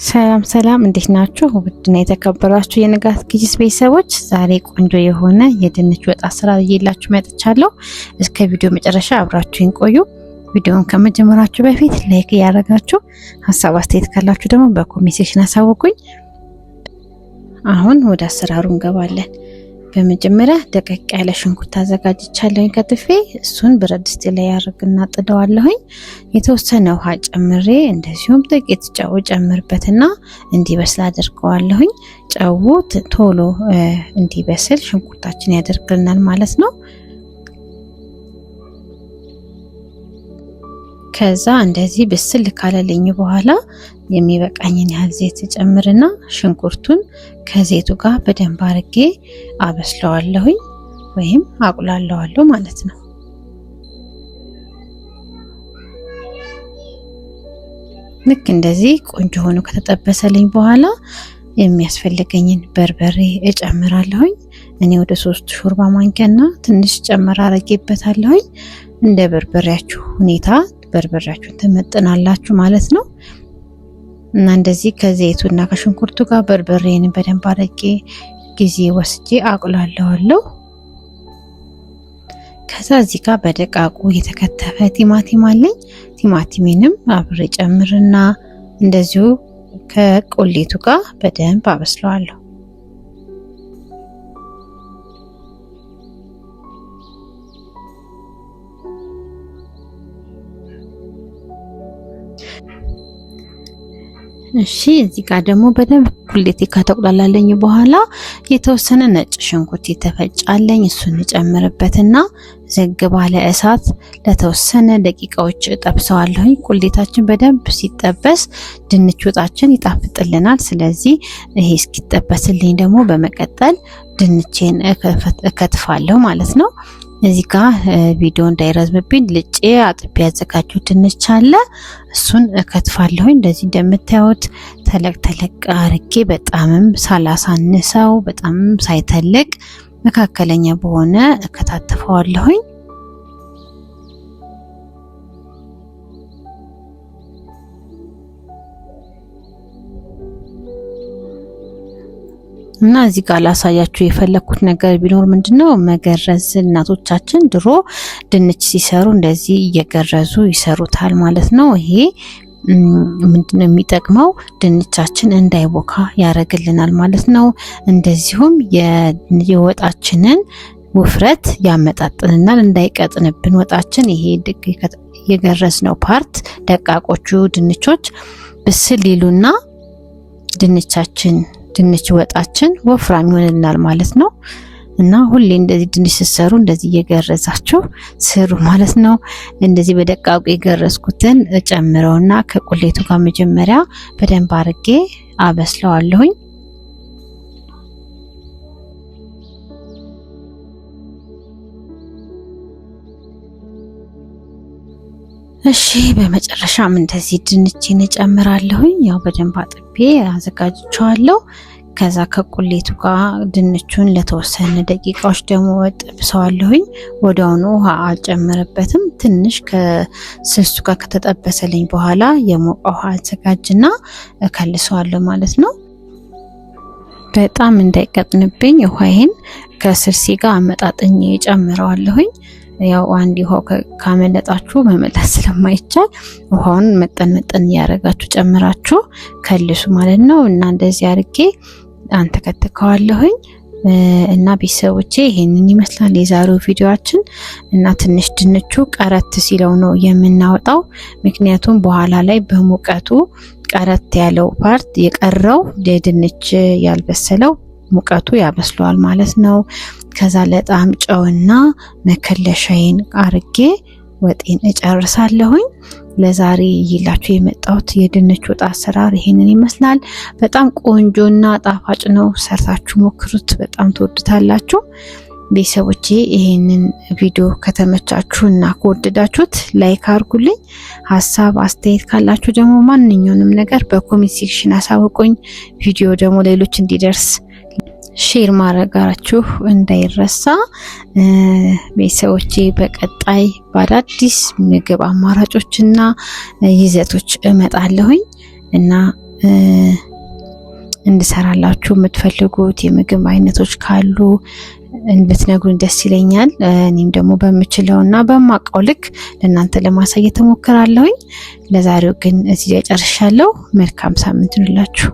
ሰላም ሰላም እንዴት ናችሁ? ውድና የተከበራችሁ የንጋት ኪችስ ቤተሰቦች ዛሬ ቆንጆ የሆነ የድንች ወጥ አሰራር ይዤላችሁ መጥቻለሁ። እስከ ቪዲዮ መጨረሻ አብራችሁን ቆዩ። ቪዲዮውን ከመጀመራችሁ በፊት ላይክ ያደረጋችሁ ሀሳብ አስተያየት ካላችሁ ደግሞ በኮሜንት ሴክሽን አሳውቁኝ። አሁን ወደ አሰራሩ እንገባለን። በመጀመሪያ ደቀቅ ያለ ሽንኩርት አዘጋጅቻለሁ ከትፌ እሱን ብረት ድስት ላይ ያርግና ጥደዋለሁኝ። የተወሰነ ውሃ ጨምሬ እንደዚሁም ጥቂት ጨው ጨምርበትና እንዲበስል አድርገዋለሁኝ። ጨው ቶሎ እንዲበስል ሽንኩርታችን ያደርግልናል ማለት ነው። ከዛ እንደዚህ ብስል ካለልኝ በኋላ የሚበቃኝን ያህል ዘይት ጨምርና ሽንኩርቱን ከዘይቱ ጋር በደንብ አርጌ አበስለዋለሁኝ ወይም አቁላለዋለሁ ማለት ነው። ልክ እንደዚህ ቆንጆ ሆኖ ከተጠበሰልኝ በኋላ የሚያስፈልገኝን በርበሬ እጨምራለሁኝ። እኔ ወደ 3 ሾርባ ማንኪያና ትንሽ ጨመር አረጌበታለሁኝ። እንደ በርበሬያችሁ ሁኔታ በርበሬያችሁን ትመጥናላችሁ ማለት ነው። እና እንደዚህ ከዘይቱና ከሽንኩርቱ ጋር በርበሬን በደንብ አድርጌ ጊዜ ወስጄ አቁላለዋለሁ። ከዛ እዚህ ጋር በደቃቁ የተከተፈ ቲማቲም አለኝ። ቲማቲሜንም አብሬ ጨምርና እንደዚሁ ከቁሌቱ ጋር በደንብ አበስለዋለሁ። እሺ እዚህ ጋር ደግሞ በደንብ ቁሌቴ ከተቆላላለኝ በኋላ የተወሰነ ነጭ ሽንኩርት የተፈጫለኝ እሱን ጨምርበትና ዝግ ባለ እሳት ለተወሰነ ደቂቃዎች ጠብሰዋለሁኝ። ቁሌታችን በደንብ ሲጠበስ ድንች ወጣችን ይጣፍጥልናል። ስለዚህ ይሄ እስኪጠበስልኝ ደግሞ በመቀጠል ድንቼን እከትፋለሁ ማለት ነው። እዚህ ጋር ቪዲዮ እንዳይረዝምብኝ ልጬ አጥቤ ያዘጋጀሁት ድንች አለ። እሱን እከትፋለሁ። እንደዚህ እንደምታዩት ተለቅ ተለቅ አርጌ በጣምም ሳላሳንሰው በጣምም ሳይተልቅ መካከለኛ በሆነ እከታተፈዋለሁኝ። እና እዚህ ጋር ላሳያችሁ የፈለኩት ነገር ቢኖር ምንድነው መገረዝ እናቶቻችን ድሮ ድንች ሲሰሩ እንደዚህ እየገረዙ ይሰሩታል ማለት ነው። ይሄ ምንድነው የሚጠቅመው ድንቻችን እንዳይቦካ ያረግልናል ማለት ነው። እንደዚሁም የወጣችንን ውፍረት ያመጣጥልናል፣ እንዳይቀጥንብን ወጣችን። ይሄ የገረዝነው ፓርት ደቃቆቹ ድንቾች ብስል ይሉና ድንች ወጣችን ወፍራም ይሆንልናል ማለት ነው። እና ሁሌ እንደዚህ ድንች ሲሰሩ እንደዚህ እየገረዛችሁ ስሩ ማለት ነው። እንደዚህ በደቃቁ የገረዝኩትን ጨምረውና ከቁሌቱ ጋር መጀመሪያ በደንብ አርጌ አበስለዋለሁኝ። እሺ በመጨረሻም እንደዚህ ድንቼን እጨምራለሁኝ። ያው በደንብ አጥቤ አዘጋጅቼዋለሁ። ከዛ ከቁሌቱ ጋር ድንቹን ለተወሰነ ደቂቃዎች ደግሞ ጠብሰዋለሁኝ። ወዲያውኑ ውሃ አልጨምርበትም። ትንሽ ከስልሱ ጋር ከተጠበሰልኝ በኋላ የሞቀ ውሃ አዘጋጅና እከልሰዋለሁ ማለት ነው። በጣም እንዳይቀጥንብኝ ውሃዬን ከስልሴ ጋር አመጣጥኜ እጨምረዋለሁኝ። ያው አንድ ውሃው ካመለጣችሁ መመለስ ስለማይቻል ውሃውን መጠን ያረጋችሁ ጨምራችሁ ከልሱ ማለት ነው። እና እንደዚህ አርጌ አንተከተከዋለሁኝ። እና ቤተሰቦቼ ይሄንን ይመስላል የዛሬው ቪዲዮአችን። እና ትንሽ ድንቹ ቀረት ሲለው ነው የምናወጣው፣ ምክንያቱም በኋላ ላይ በሙቀቱ ቀረት ያለው ፓርት የቀረው የድንች ያልበሰለው ሙቀቱ ያበስለዋል ማለት ነው። ከዛ ለጣም ጨውና መከለሻዬን አርጌ ወጤን እጨርሳለሁኝ። ለዛሬ ይላችሁ የመጣሁት የድንች ወጥ አሰራር ይሄንን ይመስላል። በጣም ቆንጆና ጣፋጭ ነው። ሰርታችሁ ሞክሩት፣ በጣም ትወዱታላችሁ። ቤተሰቦቼ ይሄንን ቪዲዮ ከተመቻችሁና ከወደዳችሁት ላይክ አርጉልኝ። ሀሳብ አስተያየት ካላችሁ ደግሞ ማንኛውንም ነገር በኮሜንት ሴክሽን አሳውቁኝ። ቪዲዮ ደግሞ ሌሎች እንዲደርስ ሼር ማድረጋችሁ እንዳይረሳ። ቤተሰቦቼ በቀጣይ በአዳዲስ ምግብ አማራጮችና ይዘቶች እመጣለሁኝ እና እንድሰራላችሁ የምትፈልጉት የምግብ አይነቶች ካሉ እንድትነግሩኝ ደስ ይለኛል። እኔም ደግሞ በምችለውና በማውቀው ልክ ለእናንተ ለማሳየት እሞክራለሁኝ። ለዛሬው ግን እዚህ ላይ ጨርሻለሁ። መልካም ሳምንት ይሁንላችሁ።